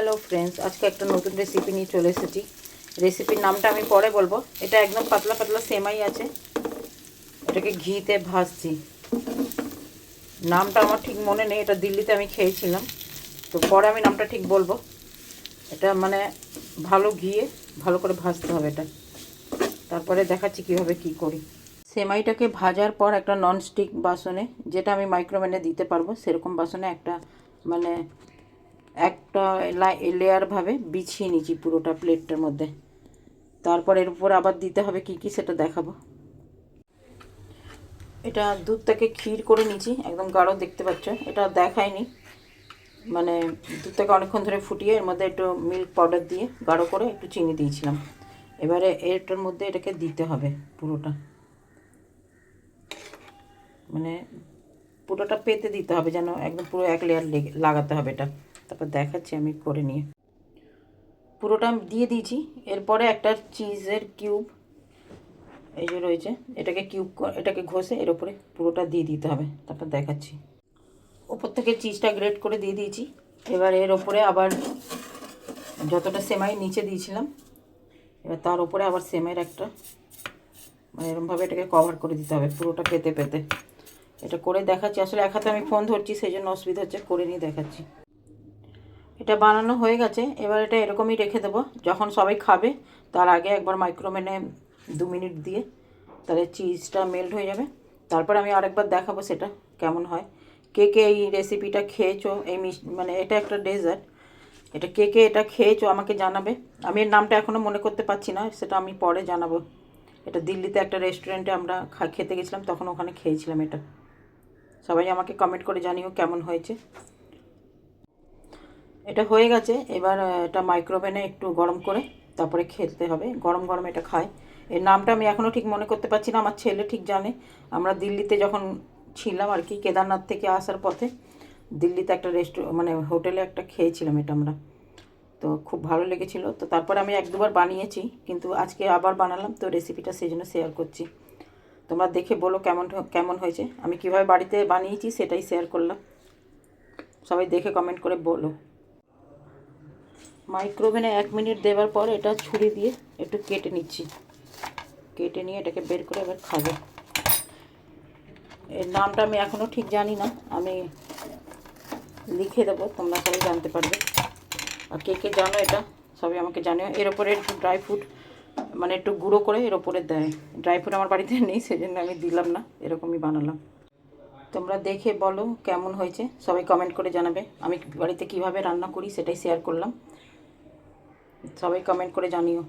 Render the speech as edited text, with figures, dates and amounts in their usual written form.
Hello friends, আজকে একটা নতুন রেসিপি নিয়ে চলে এসেছি। রেসিপির নামটা আমি পরে বলবো। এটা একদম পাতলা পাতলা সেমাই আছে, এটাকে ঘিতে ভাজছি। নামটা আমার ঠিক মনে নেই, এটা দিল্লিতে আমি খেয়েছিলাম, তো পরে আমি নামটা ঠিক বলবো। এটা মানে ভালো ঘিয়ে ভালো করে ভাজতে হবে এটা, তারপরে দেখাচ্ছি কীভাবে কি করি। সেমাইটাকে ভাজার পর একটা ননস্টিক বাসনে, যেটা আমি মাইক্রোওভেনে দিতে পারবো সেরকম বাসনে একটা মানে একটা লেয়ারভাবে বিছিয়ে নিচ্ছি পুরোটা প্লেটটার মধ্যে। তারপর এর উপর আবার দিতে হবে কি কি সেটা দেখাবো। এটা দুধটাকে ক্ষীর করে নিচ্ছি, একদম গাঢ় দেখতে পাচ্ছ। এটা দেখায়নি, মানে দুধটাকে অনেকক্ষণ ধরে ফুটিয়ে এর মধ্যে একটু মিল্ক পাউডার দিয়ে গাঢ় করে একটু চিনি দিয়েছিলাম। এবারে এটার মধ্যে এটাকে দিতে হবে পুরোটা, মানে পুরোটা পেতে দিতে হবে, যেন একদম পুরো এক লেয়ার লাগাতে হবে এটা। তারপর দেখাচ্ছি আমি করে নিয়ে। পুরোটা দিয়ে দিয়েছি। এরপরে একটা চিজের কিউব এই যে রয়েছে, এটাকে এটাকে ঘষে এর উপরে পুরোটা দিয়ে দিতে হবে। তারপর দেখাচ্ছি। ওপর থেকে চিজটা গ্রেট করে দিয়ে দিয়েছি। এবার এর ওপরে আবার যতটা সেমাই নিচে দিয়েছিলাম, এবার তার উপরে আবার সেমাইয়ের একটা মানে এরকমভাবে এটাকে কভার করে দিতে হবে পুরোটা পেতে পেতে। এটা করে দেখাচ্ছি। আসলে এক হাতে আমি ফোন ধরছি, সেই জন্য অসুবিধা হচ্ছে, করে নিয়ে দেখাচ্ছি। এটা বানানো হয়ে গেছে। এবার এটা এরকমই রেখে দেবো। যখন সবাই খাবে তার আগে একবার মাইক্রোওভেনে 2 মিনিট দিয়ে, তাহলে চিজটা মেল্ট হয়ে যাবে। তারপর আমি আরেকবার দেখাবো সেটা কেমন হয়। কে কে এই রেসিপিটা খেয়েছো, এই মানে এটা একটা ডেজার্ট, এটা কে কে এটা খেয়েছো আমাকে জানাবে। আমি এর নামটা এখনও মনে করতে পারছি না, সেটা আমি পরে জানাবো। এটা দিল্লিতে একটা রেস্টুরেন্টে আমরা খেতে গেছিলাম, তখন ওখানে খেয়েছিলাম এটা। সবাই আমাকে কমেন্ট করে জানিও কেমন হয়েছে। এটা হয়ে গেছে। এবার এটা মাইক্রোওভেনে একটু গরম করে তারপরে খেতে হবে। গরম গরম এটা খায়। এর নামটা আমি এখনও ঠিক মনে করতে পারছি না, আমার ছেলে ঠিক জানে। আমরা দিল্লিতে যখন ছিলাম আর কি, কেদারনাথ থেকে আসার পথে দিল্লিতে একটা মানে হোটেলে একটা খেয়েছিলাম এটা আমরা, তো খুব ভালো লেগেছিলো। তো তারপরে আমি 1-2বার বানিয়েছি, কিন্তু আজকে আবার বানালাম, তো রেসিপিটা সেই জন্য শেয়ার করছি। তোমরা দেখে বলো কেমন কেমন হয়েছে। আমি কীভাবে বাড়িতে বানিয়েছি সেটাই শেয়ার করলাম, সবাই দেখে কমেন্ট করে বলো। মাইক্রোওভেনে 1 মিনিট দেওয়ার পর এটা ছুরি দিয়ে একটু কেটে নিচ্ছি। কেটে নিয়ে এটাকে বের করে এবার খাবো। এর নামটা আমি এখনও ঠিক জানি না, আমি লিখে দেবো, তোমরা সবাই জানতে পারবে। আর কে কে জানো এটা সবাই আমাকে জানিও। এর ওপরে একটু ড্রাই ফ্রুট মানে একটু গুঁড়ো করে এর ওপরে দেয়। ড্রাই ফ্রুট আমার বাড়িতে নেই, সেজন্য আমি দিলাম না, এরকমই বানালাম। তোমরা দেখে বলো কেমন হয়েছে, সবাই কমেন্ট করে জানাবে। আমি বাড়িতে কিভাবে রান্না করি সেটাই শেয়ার করলাম, সবাই কমেন্ট করে জানিও।